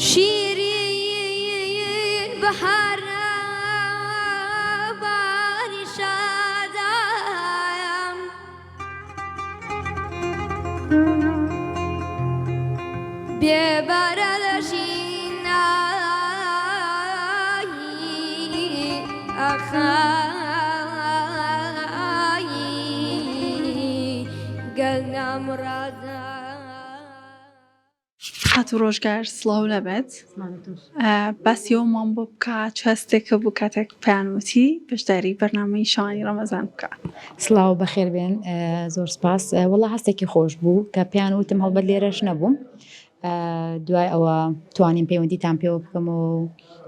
شیرین بهار باری شادم بی‌برادشینایی آخایی گلنا مرادا. هاتو ڕۆژگار سڵاو لەبێت باسیەوەمان بۆ بکە چ هەستێکە بوو کاتێک پێیانوتی بەشداری بەرنامەی شەوانی ڕەمەزان بکە. سڵاو بەخێر بێن زۆر سپاس وەڵا هەستێکی خۆش بوو کە پێیان وتم هەڵبەت لێرەش نەبووم دوای ئەوە توانیم پەیوەندیتان پێوە بکەم و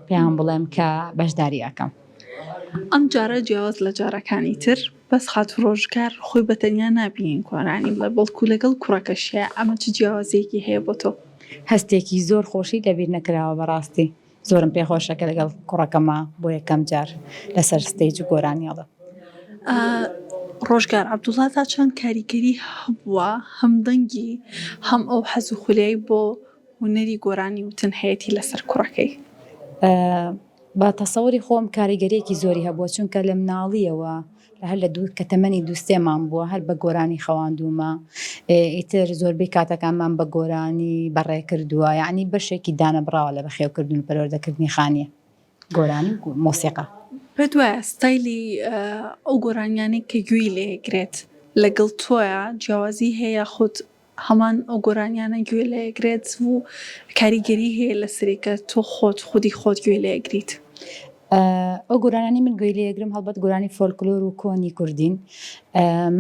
پێیان بڵێم کە بەشداری ئەکەم. ئەم جارە جیاواز لە جارەکانی تر بەس خاتو ڕۆژگار خۆی بەتەنیا نابین کۆرانی بڵێ بەڵکو لەگەڵ کوڕەکەشیە ئەمە چ جیاوازەیەکی هەیە بۆ تۆ؟ هەستێکی زۆر خۆشی لەبیر نەکراوە بەڕاستی زۆرم پێخۆشەکە لەگەڵ کوڕەکەمە بۆ یەکەم جار لەسەر ستەیج و گۆرانیاڵە. ڕۆژگار عەبدوڵڵا تا چەند کاریگەری هەبووە هەم دەنگی هەم ئەو حەز و خولیای بۆ هونەری گۆرانی وتن هەیەی لەسەر کوڕەکەی. بە تەسەوری خۆم کاریگەریەکی زۆری هەبووە چونکە لە مناڵیەوە هەر لە دوو کە تەمەنی دووسێمان بووە هەر بە گۆرانی خەواندومە ئیتر زۆربەی کاتەکانمان بە گۆرانی بەڕێ کردووە یعنی بەشێکی دانە بڕاوە لە بەخێوکردن و پەروەردەکردنی خانیە گۆرانی و مۆسیقا. پێ دوایە ستایلی ئەو گۆرانیانەی کە گوێی لێگرێت لەگەڵ تۆیە جیاوازی هەیە خۆت هەمان ئەو گۆرانیانە گوێ لێگرێت و کاریگەری هەیە لەسەرێکە تۆ خۆت خودی خۆت گوێ لێگریت. ئەو گۆرانانی من گوێی لێگرم هەڵبەت گۆرانی فۆلکلۆر و کۆنی کوردین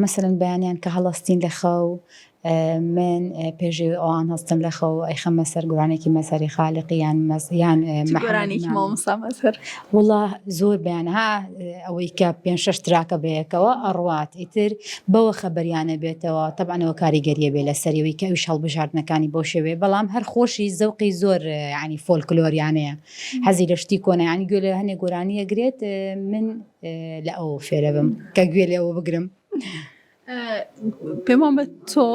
مەسەلەن بەیانیان کە هەڵەستین لە خەو من پێشێ ئەوان هەستم لە خەو ئەیخەمە سەر گۆرانێکی مەسەری خالقی یان گۆرانێکی مامۆستا مەسەر وڵا زۆر بەیانها ئەوەی کە 5-6 تراکە بەیەکەوە ئەڕوات ئیتر بەوە خەبەریانە بێتەوە تەبعەوە کاریگەریە بێ لە سەریەوەی کە ئەویش هەڵبژاردنەکانی بۆ شێوێ بەڵام هەر خۆشی زەوقی زۆر ینی فۆلکلۆریانەیە حەزی لە شتی کۆنە ینی گوێ لە هەنێک گۆرانی ئەگرێت من لە ئەو فێرە بم کە گوێ لێەوە بگرم. پێمان بە تۆ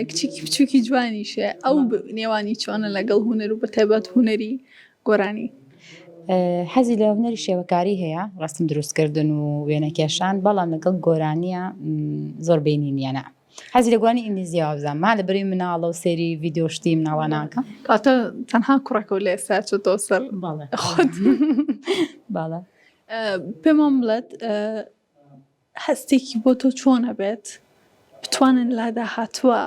کچێکی بچووکی جوانیشە ئەو نێوانی چۆنە لەگەڵ هونەر و بەتایبەت هونەری گۆرانی؟ حەزی لە هونەری شێوەکاری هەیە ڕاستم دروستکردن و وێنەکێشان بەڵام لەگەڵ گۆرانیە زۆر بینی نیەنە. حەزی لە گوانی ئینگلیزیەوە بزانم ما لە بەروی مناڵە و سێری ڤیدیۆ شتی مناڵە ناکەم کاتە تەنها کوڕەکە و لە ئێستا چۆتەوە سەر خۆت. باڵە پێمان بڵێت هەستێکی بۆ تۆ چۆنە بێت بتوانن لادا هاتووە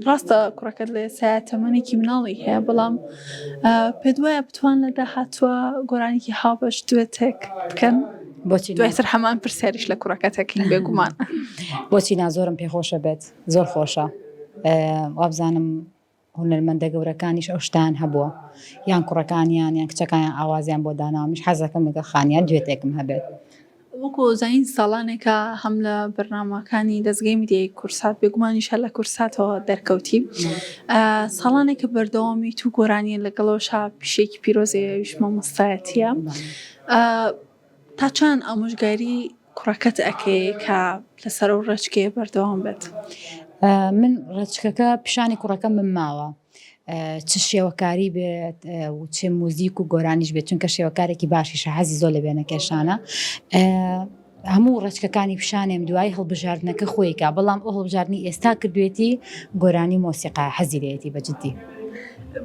ڕاستە کوڕەکەت لە ئێستا تەمەنێکی مناڵی هەیە بەڵام پێ دوایە بتوان لەدا هاتووە گۆرانێکی هاوبەش دوێتێک بکەن بۆچی دوایتر هەمان پرسیاریش لە کوڕەکەتەکەین بێگومان. بۆچی نازۆرم پێخۆشە بێت زۆر خۆشە وابزانم هونەرمەندە گەورەکانیش ئەو شتان هەبووە یان کوڕەکانیان یان کچەکانیان ئاوازیان بۆ دانامیش حەزەکەم لەگەڵ خانیان دوێتێکم هەبێت. وەکو زین ساڵانێکە هەم لە بەرنامەکانی دەستگای میدیای کورسات بێگومانیشە لە کورساتەوە دەرکەوتی ساڵانێکە بەردەوامی تو گۆرانیە لەگەڵەوەشا پیشێکی پیرۆزەیەویش مامۆستایەتیە تا چەند ئامۆژگاری کوڕەکەت ئەکەی کە لەسەر ئەو ڕێچکەیە بەردەوام بێت؟ من ڕێچکەکە پیشانی کوڕەکەم من ماوە چ شێوەکاری بێت و چه موزیک و گۆرانیش بێت چونکە شێوەکارێکی باشیشە حەزی زۆر لە وێنەکێشانە هەموو ڕێچکەکانی پیشانێم دوای هەڵبژاردنەکە خۆیکە بەڵام ئەو هەڵبژاردننی ئێستا کردوێتی گۆرانی مۆسیقا حەزی لێتی بەجددی.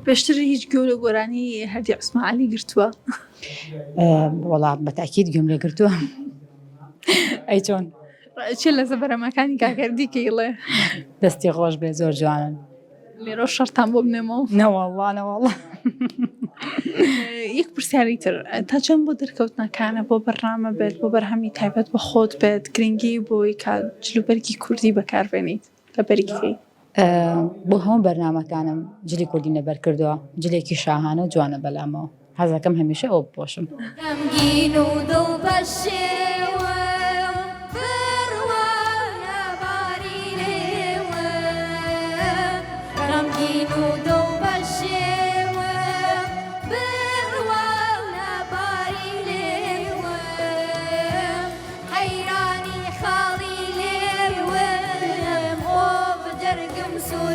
پێشتر هیچ گەورە گۆرانی هەردی عوسماعەلی گرتووە؟ وەڵام بەتاکید گوێم لێ گرتووە. ئەی چۆن چێ لە زەبەرەمەکانی کاکەردی کەیڵێ دەستی خۆش بێ زۆر جوانن لێرە شەرتان بۆ بنێمەوە نەوەڵڵانەوەڵ. یەک پرسیاری تر تا چەند بۆ دەرکەوتنەکانە بۆ بەرنامە بێت بۆ بەرهەمی تایبەت بە خۆت بێت گرنگی بۆی کە جلوبەرگی کوردی بەکاربێنیت لە بەریکەی؟ بۆ هەموو بەرنامەکانم جلی کوردی نەبەر کردووە جلێکی شاهانە و جوانە بەلامەوە حەزەکەم هەمیشە ئەو بپۆشم.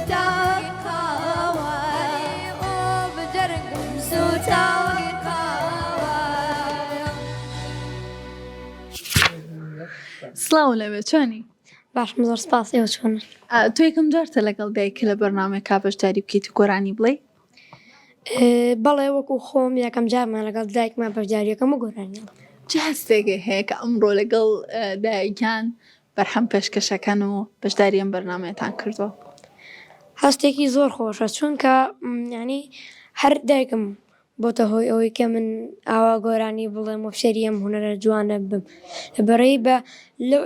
سوتا قواري وبدرقم سوتا سڵاو لەوێ چۆنی؟ باش زۆر سپاس ئێوە چۆنن؟ تۆ یەکەم جارتە لەگەڵ دایکە لە بەرنامەیەکا بەشداری بکەیت و گۆرانی بڵێ؟ بەڵێ وەکو خۆم یەکەم جارمان لەگەڵ دایکمان بەشداریەکەم و گۆرانی چه هەستێکی هەیە کە ئەمڕۆ لەگەڵ دایکان بەرهەم پێشکەشەکەن و بەشداری ئەم بەرنامەیەتان کردووە؟ هەستێکی زۆر خۆشە چونکە ینی هەر دایکم بۆتە هۆی ئەوەی کە من ئاوا گۆرانی بڵێم و فشێری ئەم هونەرە جوانە بم لەبەرەی بە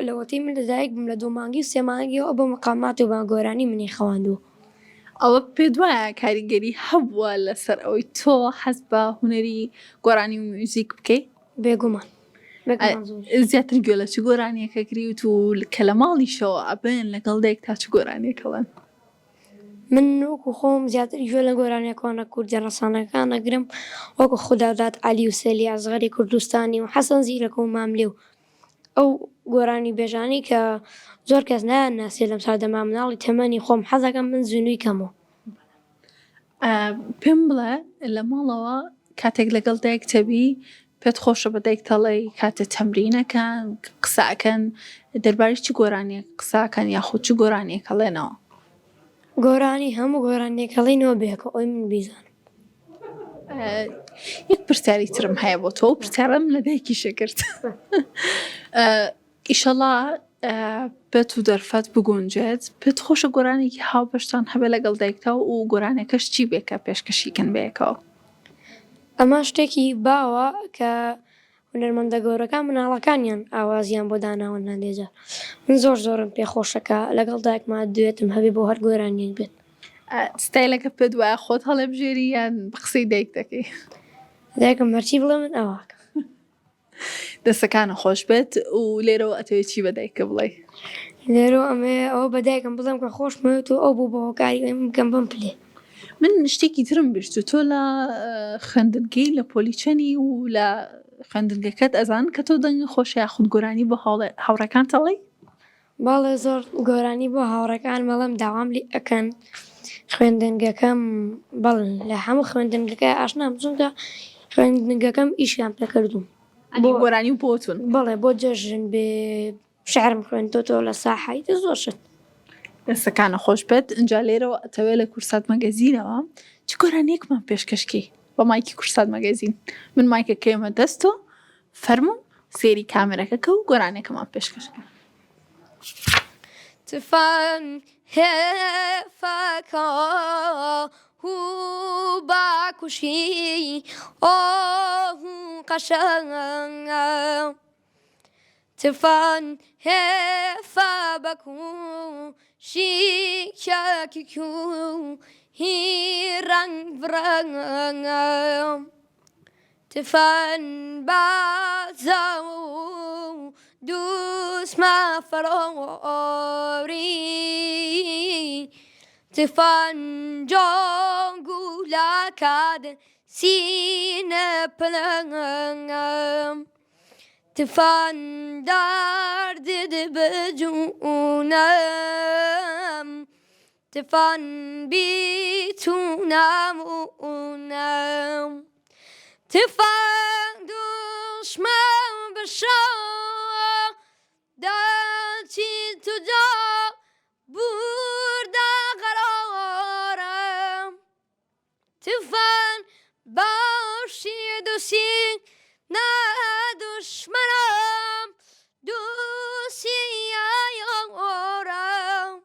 لەوەتی من لەدایک بم لە 2 مانگی و 3 مانگیەوە بە مقامات و بە گۆرانی منی خەواندووە. ئەوە پێ دوایە کاریگەری هەبووە لەسەر ئەوەی تۆ حەز بە هونەری گۆرانی و موزیک بکەیت؟ بێگومان زیاتر گوێ لە چ گۆرانیەکە کریوت و کە لە ماڵیشەوە ئەبێن لەگەڵ دایک تا چ گۆرانیەکەڵەن؟ من وەکو خۆم زیاتر گوێ لە گۆرانیەکانە کوردی ڕەسانەکان نەگرم وەکو خوددادات عەلی و سەلی ئەزغەری کوردستانی و حەسەن زیرەکە و ماملێ و ئەو گۆرانی بێژانی کە زۆر کەس ناناسێ لەم سادەما مناڵی تەمەنی خۆم حەزەکەم من زوونووی کەمەوە. پێم بڵێ لە ماڵەوە کاتێک لەگەڵ دایک تەبی پێت خۆشە بە دایک تەڵێی کاتە تەمرینەکان قساکەن دەربارەی چ گۆرانیە قساکەن یاخود چ گۆرانیەکەڵێنەوە؟ گۆرانی هەموو گۆرانیەکەڵینەوە بێکە ئەوی من بیزانم. یەک پرسیاری ترم هەیە بۆ تۆ پرسیارم لە دایکیشە کرد. ئیشەڵا پێت و دەرفەت بگونجێت پێت خۆشە گۆرانێکی هاوبەشتان هەبێ لەگەڵ دایکتا و گۆرانەکەش چی بێکە پێشکەشیکن بەیەکەوە؟ ئەمە شتێکی باوە کە هونەرمەندە گەورەکان مناڵەکانیان ئاوازیان بۆ داناوە نادێجار من زۆرم پێخۆشەکە لەگەڵ دایکمان دوێتم هەبێ بۆ هەر گۆرانیەک بێت. ستایلەکە پێ دوایە خۆت هەڵێ بژێری یان بە قسەی دایک دەکەی؟ دایکم هەرچی بڵێ من ئەواکە. دەستەکانە خۆش بێت و لێرەوە ئەتەوێت چی بە دایکە بڵێ؟ لێرەوە ئەمێ ئەوە بە دایکم بڵێم کە خۆشمەوێت و ئەو بوو بەهۆکاری بکەم بم پلێ. من شتێکی ترم بیست و تۆ لە خوێندنگەی لە پۆلیچەنی و لە خوێندنگەکەت ئەزان کە تۆ دەنگی خۆش یاخود گۆرانی بۆ هاوڕەکان تەڵێی؟ باڵێ زۆر گۆرانی بۆ هاوڕەکان بەڵام داوام لی ئەکەن خوێندنگەکەم بەڵێ لە هەموو خوێندنگەکە ئاشنام چونکە خوێندنگەکەم ئیشیان پێکردوم بۆ گۆرانی و بۆتون بەڵێ بۆ جەژن بێ شعرم خوێندۆتەوە لە ساحایتە زۆر شت. دەستەکانە خۆش بێت اینجا لێرەوە ئەتەوێت لە کورسات مەگەزینەوە چ گۆرانیەکمان پێشکەشکی بە مایکی کورسات مەگەزین من مایکە کێمە دەستۆ فەرموو سێری کامێرەکەکە و گۆرانێکەمان پێشکەشکە. تفن هفکا هو باکوشی آهو قشنگ تفن هفا بکو شیکی کو هی رنگ برنگ تفن بازاو دوست ما فراری تفن جانگولا کد سینه پلنگم تفن درد بجونم تفن بیتونم اونم تفن دشمن بشم دلچی تو جا برده قرارم تفن باشی دوستی نه دشمنم دوستی یارم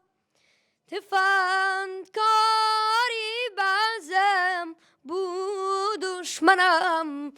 تفن کاری بازم بود دشمنم